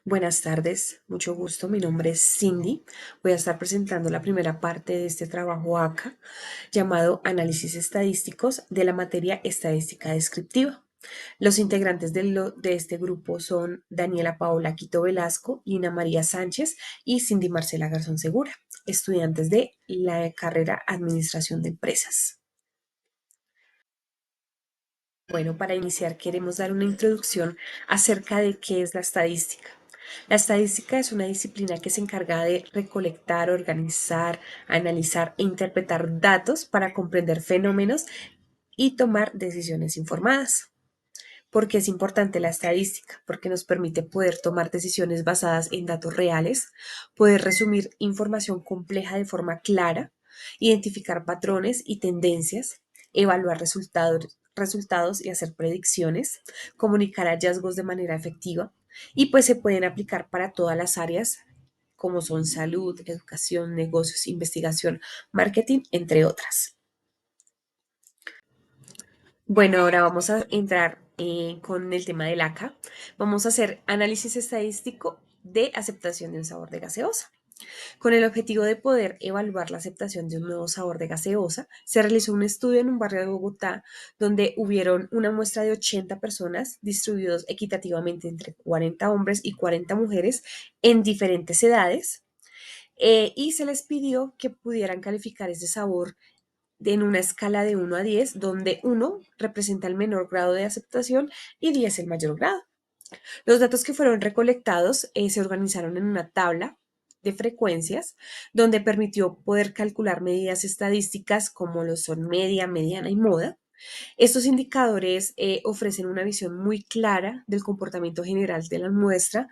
Buenas tardes, mucho gusto. Mi nombre es Cindy. Voy a estar presentando la primera parte de este trabajo acá, llamado Análisis Estadísticos de la materia Estadística Descriptiva. Los integrantes de este grupo son Daniela Paola Quito Velasco, Lina María Sánchez y Cindy Marcela Garzón Segura, estudiantes de la carrera Administración de Empresas. Bueno, para iniciar queremos dar una introducción acerca de qué es la estadística. La estadística es una disciplina que se encarga de recolectar, organizar, analizar e interpretar datos para comprender fenómenos y tomar decisiones informadas. ¿Por qué es importante la estadística? Porque nos permite poder tomar decisiones basadas en datos reales, poder resumir información compleja de forma clara, identificar patrones y tendencias, evaluar resultados y hacer predicciones, comunicar hallazgos de manera efectiva y pues se pueden aplicar para todas las áreas como son salud, educación, negocios, investigación, marketing, entre otras. Bueno, ahora vamos a entrar con el tema del ACA. Vamos a hacer análisis estadístico de aceptación de un sabor de gaseosa. Con el objetivo de poder evaluar la aceptación de un nuevo sabor de gaseosa, se realizó un estudio en un barrio de Bogotá donde hubieron una muestra de 80 personas distribuidos equitativamente entre 40 hombres y 40 mujeres en diferentes edades y se les pidió que pudieran calificar ese sabor en una escala de 1 a 10, donde 1 representa el menor grado de aceptación y 10 el mayor grado. Los datos que fueron recolectados se organizaron en una tabla de frecuencias donde permitió poder calcular medidas estadísticas como lo son media, mediana y moda. Estos indicadores ofrecen una visión muy clara del comportamiento general de la muestra,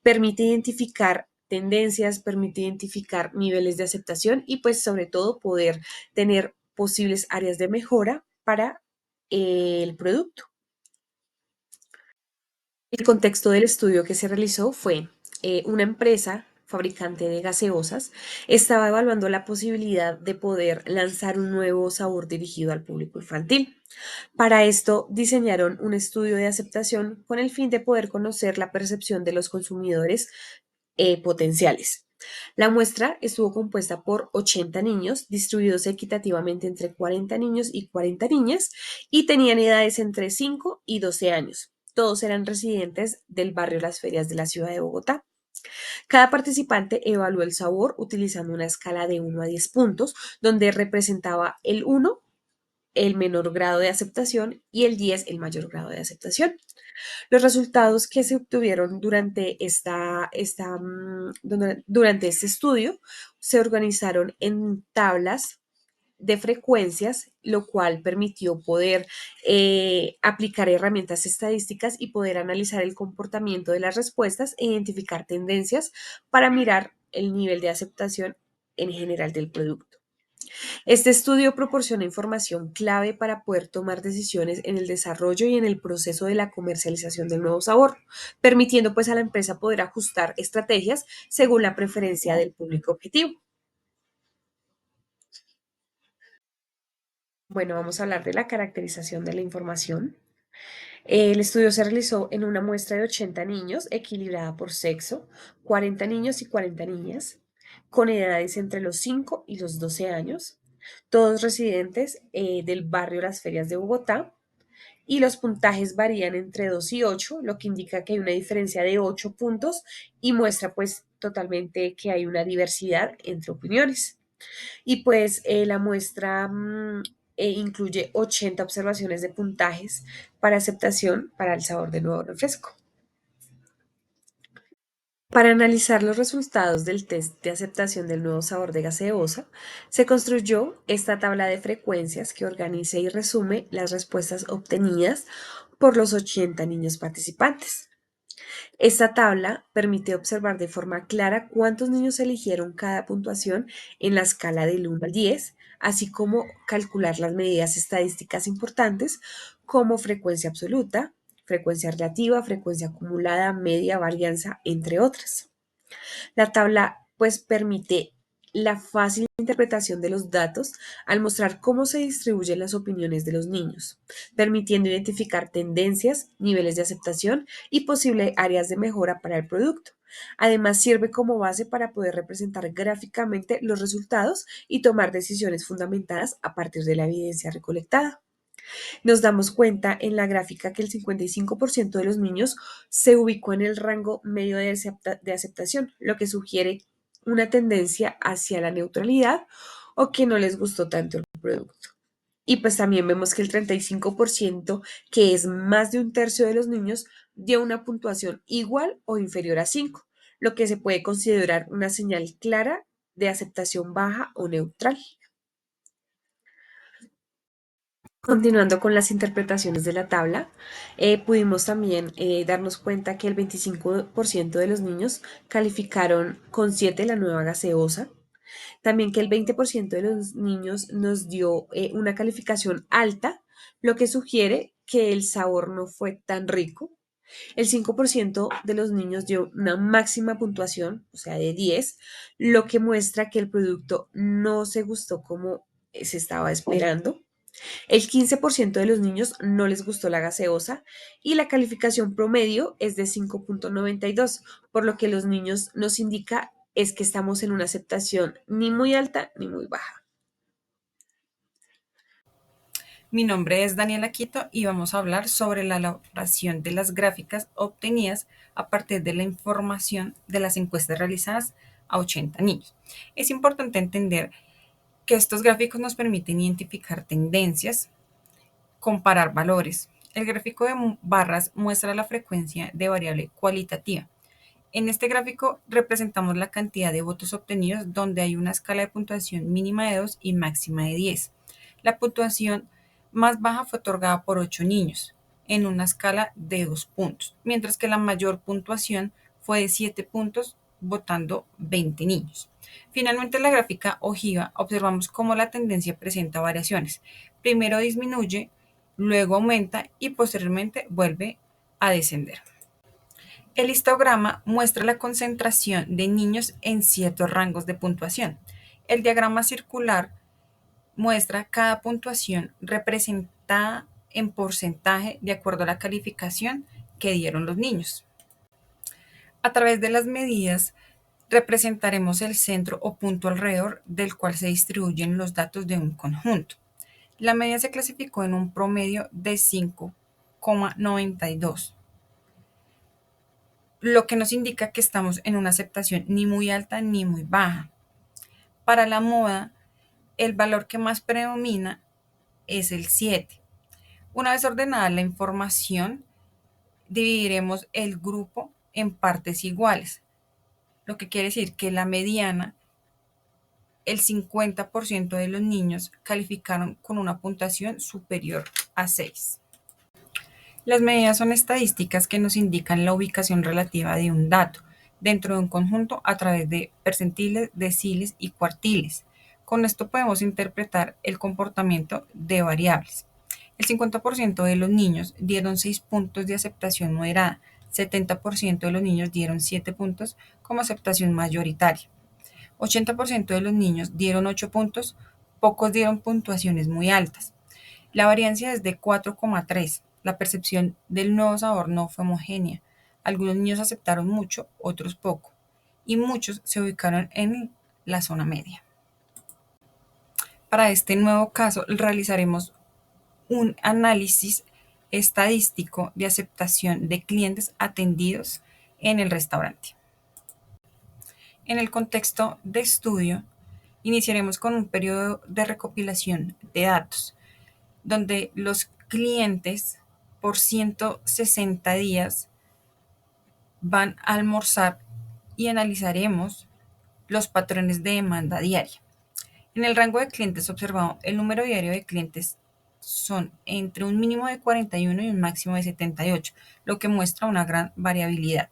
permite identificar tendencias, permite identificar niveles de aceptación y pues sobre todo poder tener posibles áreas de mejora para el producto. El contexto del estudio que se realizó fue una empresa fabricante de gaseosas estaba evaluando la posibilidad de poder lanzar un nuevo sabor dirigido al público infantil. Para esto diseñaron un estudio de aceptación con el fin de poder conocer la percepción de los consumidores potenciales. La muestra estuvo compuesta por 80 niños, distribuidos equitativamente entre 40 niños y 40 niñas, y tenían edades entre 5 y 12 años. Todos eran residentes del barrio Las Ferias de la ciudad de Bogotá. Cada participante evaluó el sabor utilizando una escala de 1 a 10 puntos, donde representaba el 1 el menor grado de aceptación y el 10 el mayor grado de aceptación. Los resultados que se obtuvieron durante este estudio se organizaron en tablas de frecuencias, lo cual permitió poder aplicar herramientas estadísticas y poder analizar el comportamiento de las respuestas e identificar tendencias para mirar el nivel de aceptación en general del producto. Este estudio proporciona información clave para poder tomar decisiones en el desarrollo y en el proceso de la comercialización del nuevo sabor, permitiendo pues a la empresa poder ajustar estrategias según la preferencia del público objetivo. Bueno, vamos a hablar de la caracterización de la información. El estudio se realizó en una muestra de 80 niños, equilibrada por sexo, 40 niños y 40 niñas, con edades entre los 5 y los 12 años, todos residentes del barrio Las Ferias de Bogotá, y los puntajes varían entre 2 y 8, lo que indica que hay una diferencia de 8 puntos y muestra pues totalmente que hay una diversidad entre opiniones. Y pues la muestra incluye 80 observaciones de puntajes para aceptación para el sabor del nuevo refresco. Para analizar los resultados del test de aceptación del nuevo sabor de gaseosa, se construyó esta tabla de frecuencias que organiza y resume las respuestas obtenidas por los 80 niños participantes. Esta tabla permite observar de forma clara cuántos niños eligieron cada puntuación en la escala del 1 al 10, así como calcular las medidas estadísticas importantes como frecuencia absoluta, frecuencia relativa, frecuencia acumulada, media, varianza, entre otras. La tabla pues permite la fácil interpretación de los datos al mostrar cómo se distribuyen las opiniones de los niños, permitiendo identificar tendencias, niveles de aceptación y posibles áreas de mejora para el producto. Además, sirve como base para poder representar gráficamente los resultados y tomar decisiones fundamentadas a partir de la evidencia recolectada. Nos damos cuenta en la gráfica que el 55% de los niños se ubicó en el rango medio de aceptación, lo que sugiere una tendencia hacia la neutralidad o que no les gustó tanto el producto. Y pues también vemos que el 35%, que es más de un tercio de los niños, dio una puntuación igual o inferior a 5, lo que se puede considerar una señal clara de aceptación baja o neutral. Continuando con las interpretaciones de la tabla, pudimos también darnos cuenta que el 25% de los niños calificaron con 7 la nueva gaseosa, también que el 20% de los niños nos dio una calificación alta, lo que sugiere que el sabor no fue tan rico. El 5% de los niños dio una máxima puntuación, o sea, de 10, lo que muestra que el producto no se gustó como se estaba esperando. El 15% de los niños no les gustó la gaseosa y la calificación promedio es de 5,92, por lo que los niños nos indica es que estamos en una aceptación ni muy alta ni muy baja. Mi nombre es Daniela Quito y vamos a hablar sobre la elaboración de las gráficas obtenidas a partir de la información de las encuestas realizadas a 80 niños. Es importante entender que estos gráficos nos permiten identificar tendencias, comparar valores. El gráfico de barras muestra la frecuencia de variable cualitativa. En este gráfico representamos la cantidad de votos obtenidos donde hay una escala de puntuación mínima de 2 y máxima de 10. La puntuación más baja fue otorgada por 8 niños en una escala de 2 puntos, mientras que la mayor puntuación fue de 7 puntos votando 20 niños. Finalmente, en la gráfica ojiva observamos cómo la tendencia presenta variaciones. Primero disminuye, luego aumenta y posteriormente vuelve a descender. El histograma muestra la concentración de niños en ciertos rangos de puntuación. El diagrama circular muestra cada puntuación representada en porcentaje de acuerdo a la calificación que dieron los niños. A través de las medidas representaremos el centro o punto alrededor del cual se distribuyen los datos de un conjunto. La medida se clasificó en un promedio de 5,92, lo que nos indica que estamos en una aceptación ni muy alta ni muy baja. Para la moda, el valor que más predomina es el 7. Una vez ordenada la información, dividiremos el grupo en partes iguales, lo que quiere decir que la mediana, el 50% de los niños calificaron con una puntuación superior a 6. Las medidas son estadísticas que nos indican la ubicación relativa de un dato dentro de un conjunto a través de percentiles, deciles y cuartiles. Con esto podemos interpretar el comportamiento de variables. El 50% de los niños dieron 6 puntos de aceptación moderada, 70% de los niños dieron 7 puntos como aceptación mayoritaria, 80% de los niños dieron 8 puntos, pocos dieron puntuaciones muy altas. La variancia es de 4,3. La percepción del nuevo sabor no fue homogénea. Algunos niños aceptaron mucho, otros poco, y muchos se ubicaron en la zona media. Para este nuevo caso realizaremos un análisis estadístico de aceptación de clientes atendidos en el restaurante. En el contexto de estudio, iniciaremos con un periodo de recopilación de datos, donde los clientes por 160 días van a almorzar y analizaremos los patrones de demanda diaria. En el rango de clientes observado, el número diario de clientes son entre un mínimo de 41 y un máximo de 78, lo que muestra una gran variabilidad.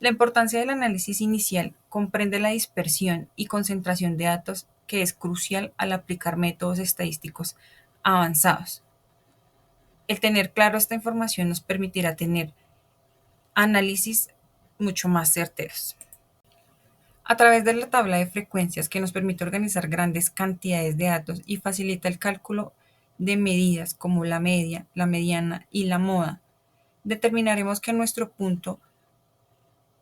La importancia del análisis inicial comprende la dispersión y concentración de datos que es crucial al aplicar métodos estadísticos avanzados. El tener claro esta información nos permitirá tener análisis mucho más certeros. A través de la tabla de frecuencias que nos permite organizar grandes cantidades de datos y facilita el cálculo de medidas como la media, la mediana y la moda, determinaremos que nuestro punto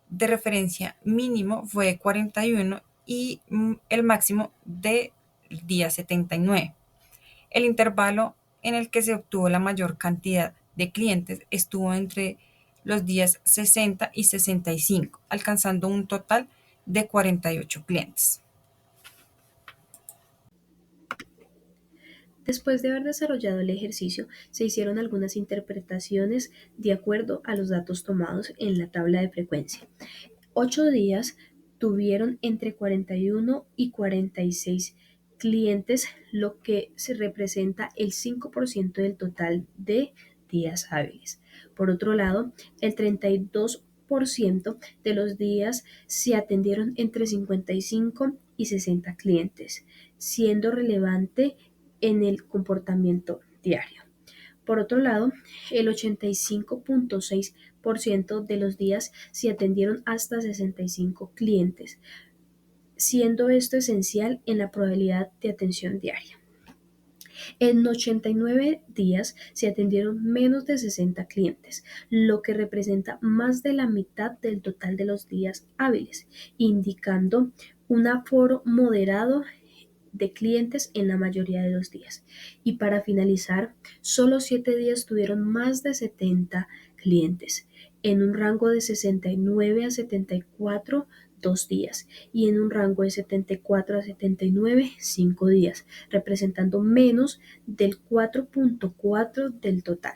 de referencia mínimo fue de 41 y el máximo del día 79. El intervalo en el que se obtuvo la mayor cantidad de clientes estuvo entre los días 60 y 65, alcanzando un total de 48 clientes. Después de haber desarrollado el ejercicio, se hicieron algunas interpretaciones de acuerdo a los datos tomados en la tabla de frecuencia. 8 días tuvieron entre 41 y 46 clientes, lo que se representa el 5% del total de días hábiles. Por otro lado, el 32% de los días se atendieron entre 55 y 60 clientes, siendo relevante en el comportamiento diario. Por otro lado, el 85.6% de los días se atendieron hasta 65 clientes, siendo esto esencial en la probabilidad de atención diaria. En 89 días se atendieron menos de 60 clientes, lo que representa más de la mitad del total de los días hábiles, indicando un aforo moderado de clientes en la mayoría de los días. Y para finalizar, solo 7 días tuvieron más de 70 clientes, en un rango de 69 a 74 2 días y en un rango de 74 a 79 5 días, representando menos del 4.4 del total.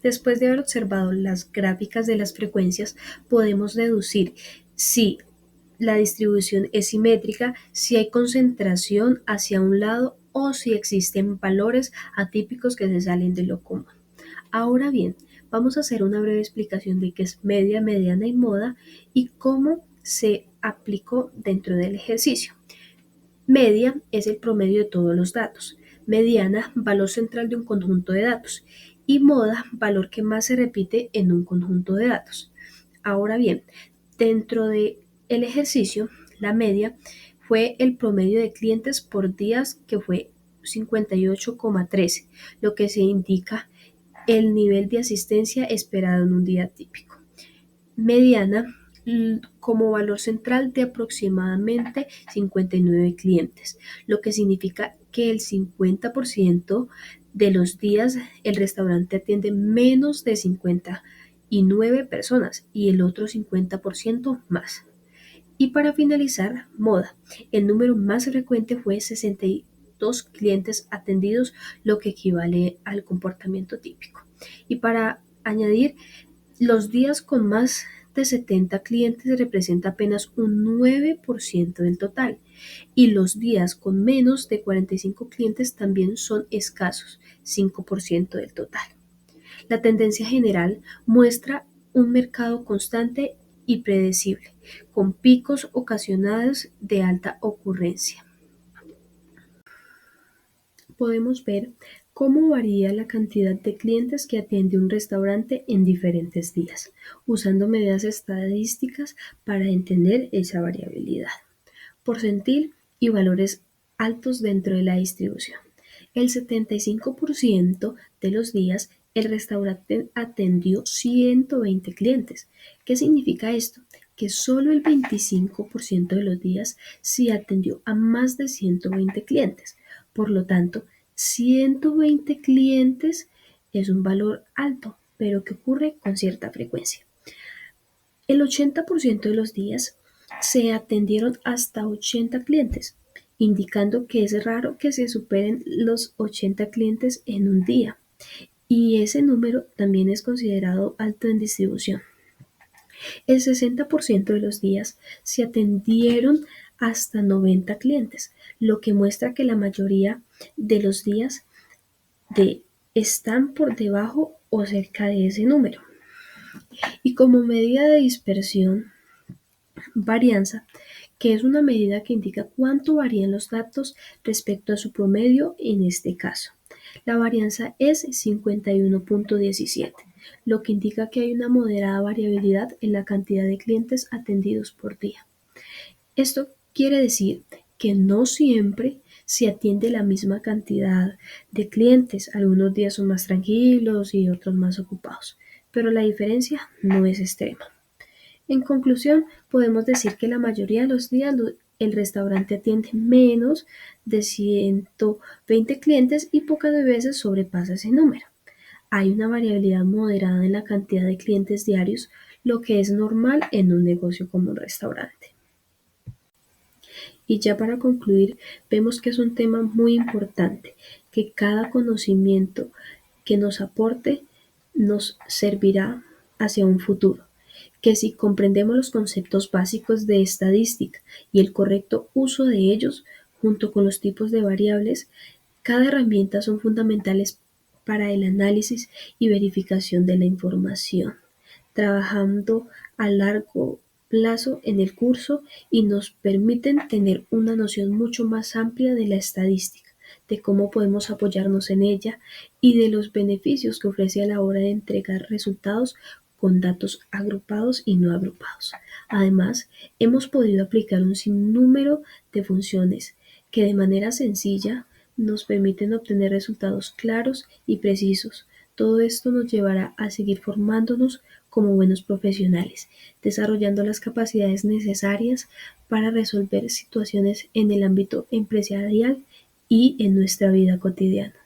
Después de haber observado las gráficas de las frecuencias, podemos deducir si la distribución es simétrica, si hay concentración hacia un lado o si existen valores atípicos que se salen de lo común. Ahora bien, vamos a hacer una breve explicación de qué es media, mediana y moda y cómo se aplicó dentro del ejercicio. Media es el promedio de todos los datos. Mediana, valor central de un conjunto de datos. Y moda, valor que más se repite en un conjunto de datos. Ahora bien, dentro del ejercicio, la media fue el promedio de clientes por días, que fue 58,13, lo que se indica el nivel de asistencia esperado en un día típico. Mediana como valor central de aproximadamente 59 clientes, lo que significa que el 50% de los días el restaurante atiende menos de 59 personas y el otro 50% más. Y para finalizar, moda. El número más frecuente fue 62 clientes atendidos, lo que equivale al comportamiento típico. Y para añadir, los días con más de 70 clientes representa apenas un 9% del total y los días con menos de 45 clientes también son escasos, 5% del total. La tendencia general muestra un mercado constante y predecible, con picos ocasionados de alta ocurrencia. Podemos ver cómo varía la cantidad de clientes que atiende un restaurante en diferentes días, usando medidas estadísticas para entender esa variabilidad. Porcentil y valores altos dentro de la distribución. El 75% de los días el restaurante atendió 120 clientes. ¿Qué significa esto? Que solo el 25% de los días se atendió a más de 120 clientes. Por lo tanto, 120 clientes es un valor alto, pero que ocurre con cierta frecuencia. El 80% de los días se atendieron hasta 80 clientes, indicando que es raro que se superen los 80 clientes en un día, y ese número también es considerado alto en distribución. El 60% de los días se atendieron hasta 90 clientes, lo que muestra que la mayoría de los días están por debajo o cerca de ese número. Y como medida de dispersión, varianza, que es una medida que indica cuánto varían los datos respecto a su promedio en este caso. La varianza es 51.17, lo que indica que hay una moderada variabilidad en la cantidad de clientes atendidos por día. Esto quiere decir que no siempre se atiende la misma cantidad de clientes. Algunos días son más tranquilos y otros más ocupados, pero la diferencia no es extrema. En conclusión, podemos decir que la mayoría de los días el restaurante atiende menos de 120 clientes y pocas veces sobrepasa ese número. Hay una variabilidad moderada en la cantidad de clientes diarios, lo que es normal en un negocio como un restaurante. Y ya para concluir, vemos que es un tema muy importante, que cada conocimiento que nos aporte nos servirá hacia un futuro, que si comprendemos los conceptos básicos de estadística y el correcto uso de ellos, junto con los tipos de variables, cada herramienta son fundamentales para el análisis y verificación de la información, trabajando a largo plazo en el curso y nos permiten tener una noción mucho más amplia de la estadística, de cómo podemos apoyarnos en ella y de los beneficios que ofrece a la hora de entregar resultados con datos agrupados y no agrupados. Además, hemos podido aplicar un sinnúmero de funciones que de manera sencilla nos permiten obtener resultados claros y precisos. Todo esto nos llevará a seguir formándonos como buenos profesionales, desarrollando las capacidades necesarias para resolver situaciones en el ámbito empresarial y en nuestra vida cotidiana.